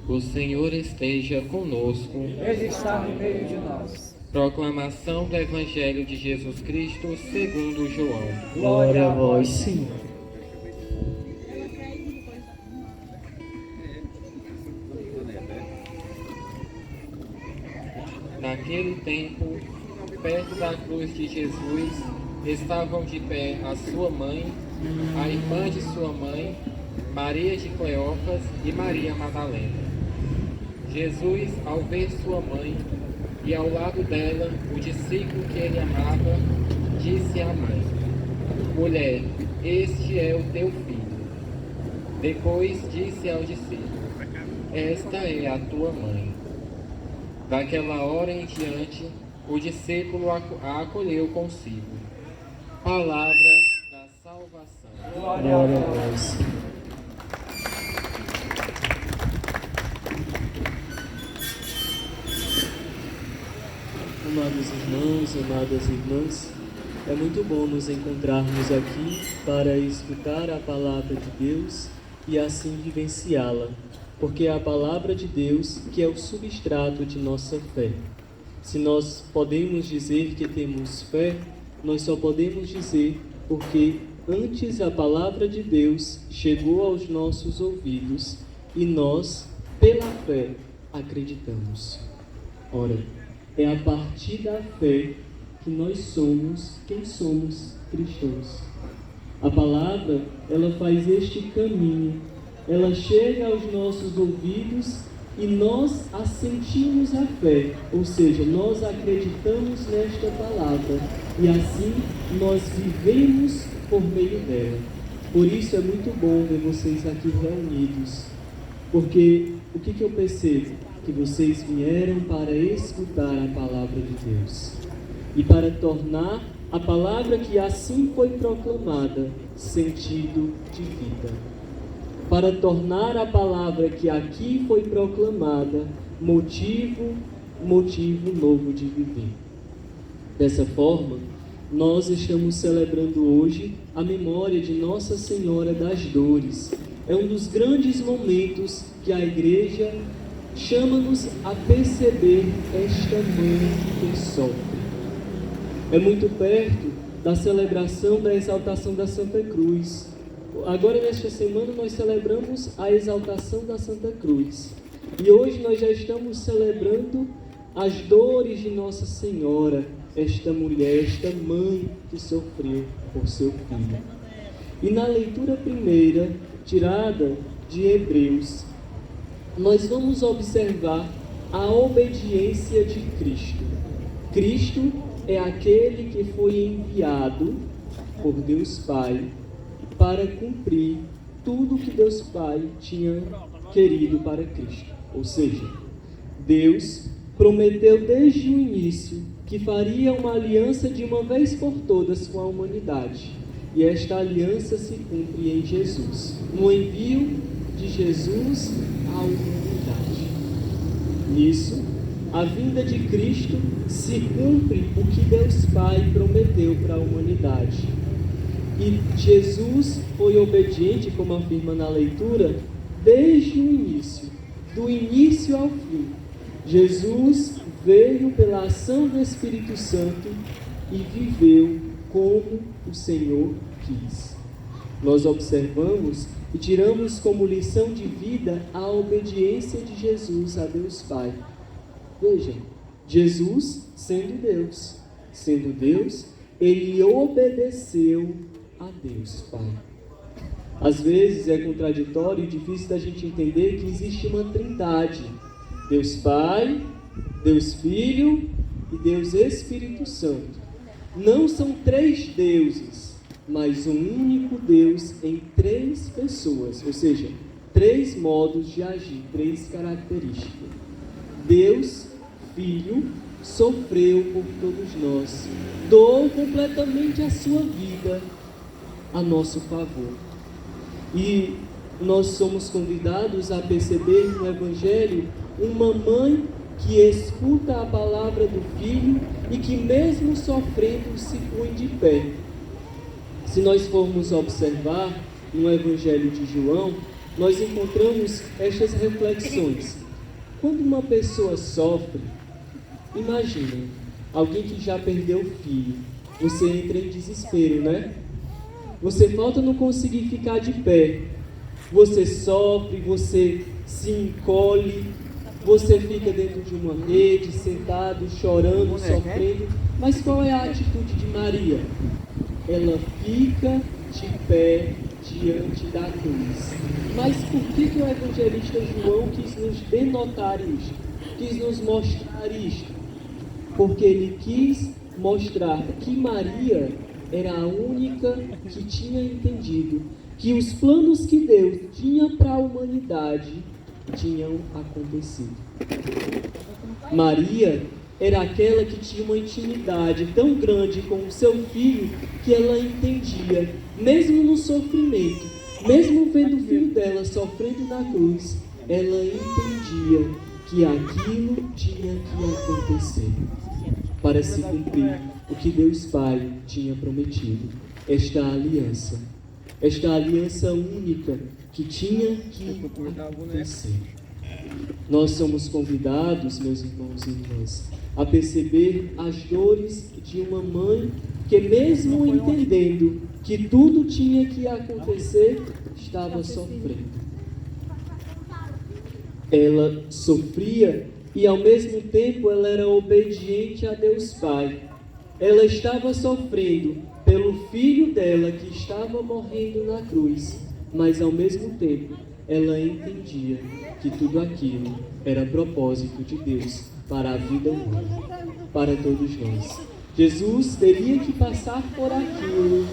O Senhor esteja conosco. Ele está no meio de nós. Proclamação do Evangelho de Jesus Cristo segundo João. Glória a vós, Senhor. Naquele tempo, perto da cruz de Jesus, estavam de pé a sua mãe, a irmã de sua mãe, Maria de Cleófas e Maria Madalena. Jesus, ao ver sua mãe e ao lado dela o discípulo que ele amava, disse à mãe: Mulher, este é o teu filho. Depois disse ao discípulo: Esta é a tua mãe. Daquela hora em diante, o discípulo a acolheu consigo. Palavra da salvação. Glória a vós. Amados irmãos, amadas irmãs, é muito bom nos encontrarmos aqui para escutar a palavra de Deus e assim vivenciá-la, porque é a palavra de Deus que é o substrato de nossa fé. Se nós podemos dizer que temos fé, nós só podemos dizer porque antes a palavra de Deus chegou aos nossos ouvidos e nós, pela fé, acreditamos. Ora, é a partir da fé que nós somos quem somos cristãos. A palavra, ela faz este caminho, ela chega aos nossos ouvidos e nós assentimos a fé, ou seja, nós acreditamos nesta palavra e assim nós vivemos por meio dela. Por isso é muito bom ver vocês aqui reunidos, porque o que eu percebo? Que vocês vieram para escutar a palavra de Deus e para tornar a palavra que assim foi proclamada sentido de vida, para tornar a palavra que aqui foi proclamada motivo novo de viver. Dessa forma, nós estamos celebrando hoje a memória de Nossa Senhora das Dores. É um dos grandes momentos que a Igreja chama-nos a perceber esta mãe que sofre. É muito perto da celebração da exaltação da Santa Cruz. Agora, nesta semana, nós celebramos a exaltação da Santa Cruz. E hoje nós já estamos celebrando as dores de Nossa Senhora, esta mulher, esta mãe que sofreu por seu filho. E na leitura primeira, tirada de Hebreus, nós vamos observar a obediência de Cristo. Cristo é aquele que foi enviado por Deus Pai para cumprir tudo que Deus Pai tinha querido para Cristo. Ou seja, Deus prometeu desde o início que faria uma aliança de uma vez por todas com a humanidade. E esta aliança se cumpre em Jesus, no envio de Jesus à humanidade. Nisso, a vinda de Cristo se cumpre o que Deus Pai prometeu para a humanidade. E Jesus foi obediente, como afirma na leitura, desde o início, do início ao fim. Jesus veio pela ação do Espírito Santo e viveu como o Senhor quis. Nós observamos e tiramos como lição de vida a obediência de Jesus a Deus Pai. Vejam, Jesus sendo Deus, ele obedeceu a Deus Pai. Às vezes é contraditório e difícil da gente entender que existe uma trindade: Deus Pai, Deus Filho e Deus Espírito Santo. Não são três deuses, mas um único Deus em três pessoas, ou seja, três modos de agir, três características. Deus, Filho, sofreu por todos nós, doou completamente a sua vida a nosso favor. E nós somos convidados a perceber no Evangelho uma mãe que escuta a palavra do Filho e que mesmo sofrendo se põe de pé. Se nós formos observar no Evangelho de João, nós encontramos estas reflexões. Quando uma pessoa sofre, imagina, alguém que já perdeu o filho, você entra em desespero, né? Você falta não conseguir ficar de pé, você sofre, você se encolhe, você fica dentro de uma rede, sentado, chorando, sofrendo. Mas qual é a atitude de Maria? Ela fica de pé diante da cruz. Mas por que o evangelista João quis nos denotar isto? Quis nos mostrar isto? Porque ele quis mostrar que Maria era a única que tinha entendido que os planos que Deus tinha para a humanidade tinham acontecido. Maria era aquela que tinha uma intimidade tão grande com o seu filho que ela entendia, mesmo no sofrimento, mesmo vendo o filho dela sofrendo na cruz, ela entendia que aquilo tinha que acontecer para se cumprir o que Deus Pai tinha prometido, esta aliança única que tinha que acontecer. Nós somos convidados, meus irmãos e irmãs, a perceber as dores de uma mãe que, mesmo entendendo que tudo tinha que acontecer, estava sofrendo. Ela sofria e, ao mesmo tempo, ela era obediente a Deus Pai. Ela estava sofrendo pelo filho dela que estava morrendo na cruz, mas, ao mesmo tempo, ela entendia que tudo aquilo era propósito de Deus para a vida humana, para todos nós. Jesus teria que passar por aquilo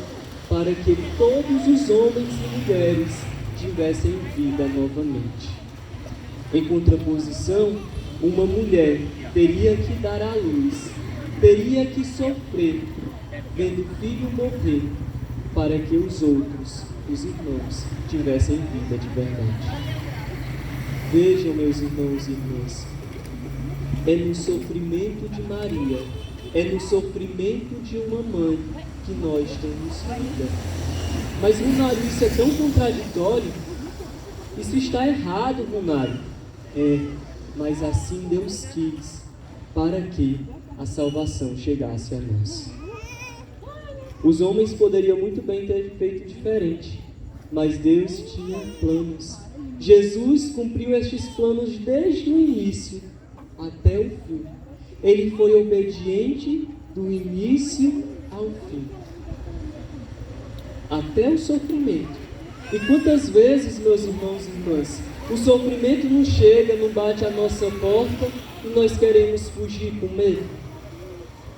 para que todos os homens e mulheres tivessem vida novamente. Em contraposição, uma mulher teria que dar à luz, teria que sofrer, vendo o filho morrer, para que os outros, os irmãos, tivessem vida de verdade. Vejam, meus irmãos e irmãs, é no sofrimento de Maria, é no sofrimento de uma mãe que nós temos vida. Mas, Ronário, isso é tão contraditório? Isso está errado, Ronário. Mas assim Deus quis, para que a salvação chegasse a nós. Os homens poderiam muito bem ter feito diferente, mas Deus tinha planos. Jesus cumpriu estes planos desde o início até o fim. Ele foi obediente do início ao fim, até o sofrimento. E quantas vezes, meus irmãos e irmãs, o sofrimento não chega, não bate à nossa porta e nós queremos fugir com medo?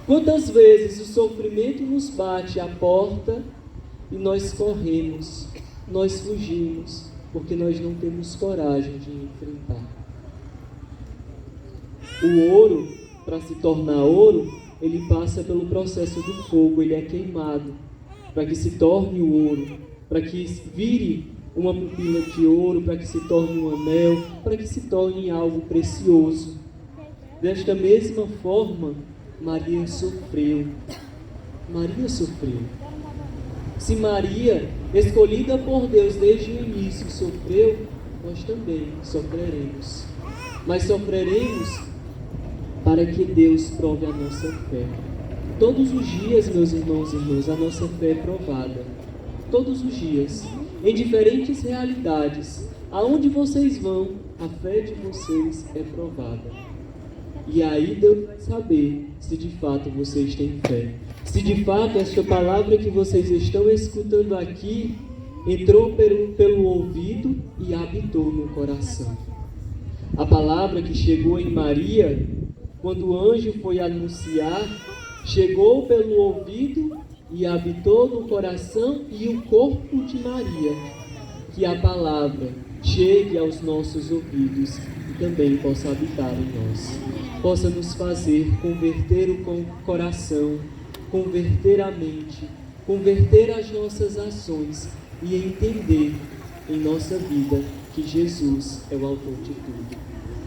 Quantas vezes o sofrimento nos bate à porta e nós corremos, nós fugimos, porque nós não temos coragem de enfrentar? O ouro, para se tornar ouro, ele passa pelo processo do fogo, ele é queimado, para que se torne o ouro, para que vire uma pupila de ouro, para que se torne um anel, para que se torne algo precioso. Desta mesma forma, Maria sofreu. Maria sofreu. Se Maria, escolhida por Deus desde o início, sofreu, nós também sofreremos. Mas sofreremos para que Deus prove a nossa fé. Todos os dias, meus irmãos e irmãs, a nossa fé é provada. Todos os dias, em diferentes realidades. Aonde vocês vão, a fé de vocês é provada. E aí Deus vai saber se de fato vocês têm fé. Se de fato esta palavra que vocês estão escutando aqui entrou pelo ouvido e habitou no coração. A palavra que chegou em Maria, quando o anjo foi anunciar, chegou pelo ouvido e habitou no coração e o corpo de Maria. Que a palavra chegue aos nossos ouvidos e também possa habitar em nós. Possa nos fazer converter o coração, converter a mente, converter as nossas ações e entender em nossa vida que Jesus é o autor de tudo.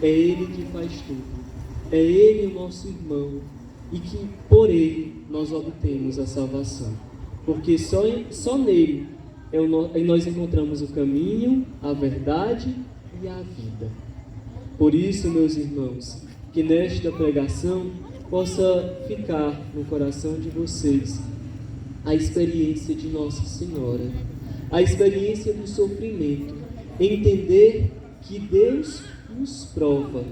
É Ele que faz tudo. É Ele o nosso irmão e que por Ele nós obtemos a salvação. Porque só nele Aí nós encontramos o caminho, a verdade e a vida. Por isso, meus irmãos, que nesta pregação possa ficar no coração de vocês a experiência de Nossa Senhora, a experiência do sofrimento, entender que Deus nos prova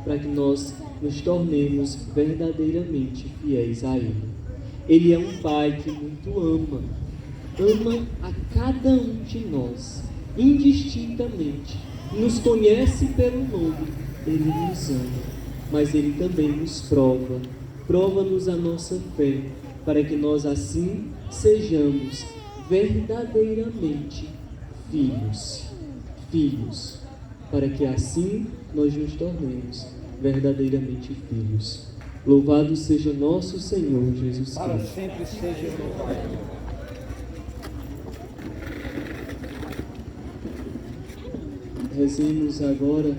para que nós nos tornemos verdadeiramente fiéis a Ele. Ele é um Pai que muito ama a cada um de nós, indistintamente, nos conhece pelo nome, Ele nos ama, mas Ele também nos prova-nos a nossa fé, para que nós assim sejamos verdadeiramente filhos, para que assim nós nos tornemos verdadeiramente filhos. Louvado seja nosso Senhor Jesus Cristo. Para sempre seja louvado. Rezemos agora